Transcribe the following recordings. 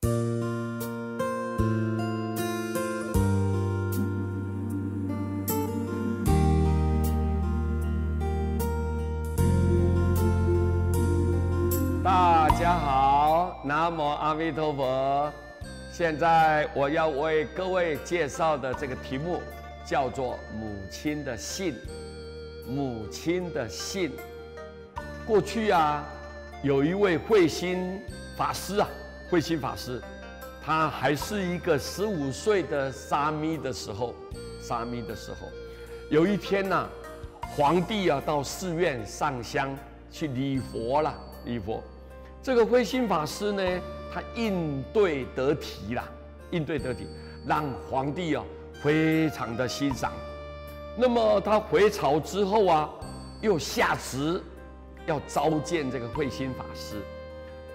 大家好，南无阿弥陀佛。现在我要为各位介绍的这个题目叫做母亲的信。母亲的信。过去啊，有一位慧心法师啊，慧心法师，他还是一个15岁的沙弥的时候，有一天呢、皇帝啊到寺院上香去礼佛啦，礼佛。这个慧心法师呢，他应对得体啦，让皇帝啊非常的欣赏。那么他回朝之后啊，又下旨要召见这个慧心法师，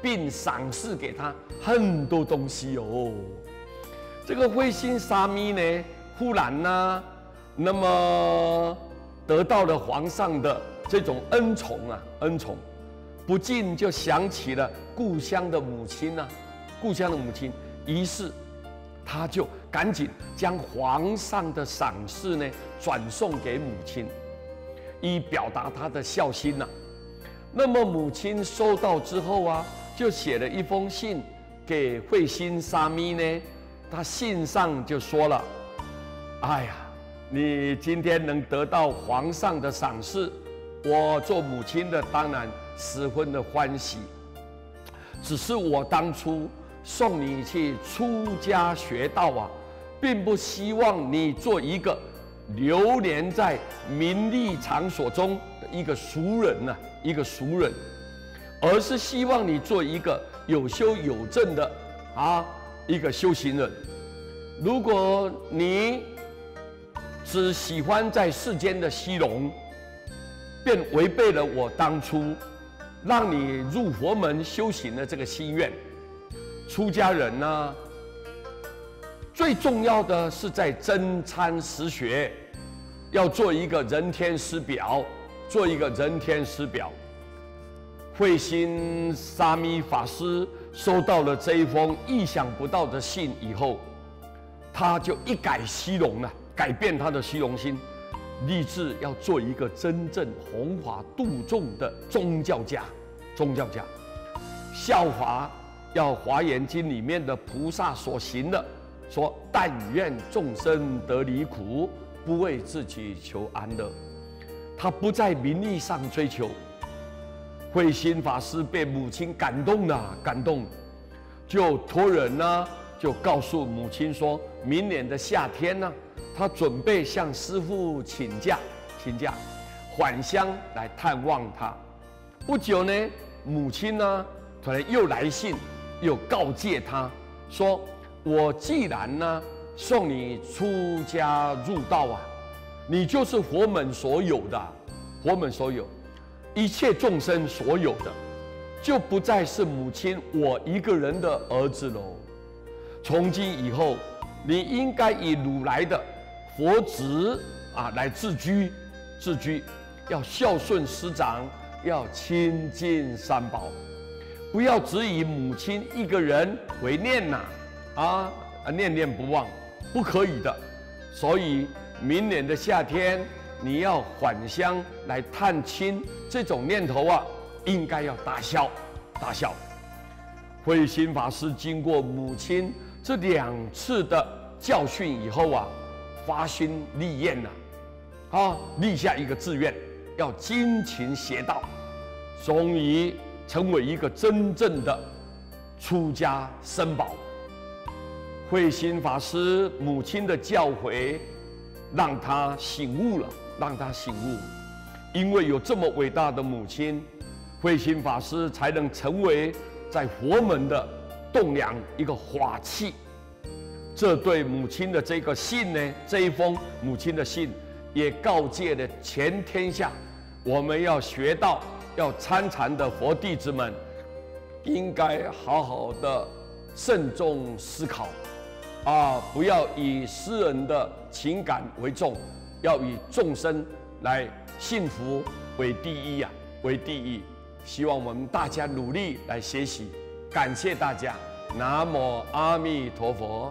并赏赐给他很多东西哦。这个慧心沙弥呢，忽然呢，那么得到了皇上的这种恩宠，不禁就想起了故乡的母亲啊，于是他就赶紧将皇上的赏赐呢转送给母亲，以表达他的孝心呐。那么母亲收到之后啊，就写了一封信给慧心沙弥呢。他信上就说了：“哎呀，你今天能得到皇上的赏赐，我做母亲的当然十分的欢喜。只是我当初送你去出家学道啊，并不希望你做一个流连在名利场所中的一个俗人啊，而是希望你做一个有修有证的一个修行人。如果你只喜欢在世间的虚荣，便违背了我当初让你入佛门修行的这个心愿。出家人呢，最重要的是在真参实学，要做一个人天师表，慧心沙弥法师收到了这一封意想不到的信以后，他就一改虚荣了，改变他的虚荣心，立志要做一个真正弘法度众的宗教家，效法要《华严经》里面的菩萨所行的，说但愿众生得离苦，不为自己求安乐。他不在名利上追求。慧心法师被母亲感动，就托人呢，就告诉母亲说，明年的夏天呢，他准备向师父请假，返乡来探望他。不久呢，母亲呢，突然又来信，又告诫他说：“我既然呢送你出家入道啊，你就是佛门所有的，一切众生所有的，就不再是母亲我一个人的儿子喽。从今以后，你应该以如来的佛旨来自居，要孝顺师长，要亲近三宝，不要只以母亲一个人为念念念不忘，不可以的。所以明年的夏天，你要返乡来探亲，这种念头应该要打消。慧心法师经过母亲这2次的教训以后发心立愿立下一个志愿，要精勤学道，终于成为一个真正的出家僧宝。慧心法师母亲的教诲，让他醒悟了，因为有这么伟大的母亲，慧心法师才能成为在佛门的栋梁，一个法器。这对母亲的这个信呢，这一封母亲的信，也告诫了全天下，我们要学道、要参禅的佛弟子们，应该好好的慎重思考，不要以私人的情感为重，要以众生来幸福为第一。希望我们大家努力来学习，感谢大家。南无阿弥陀佛。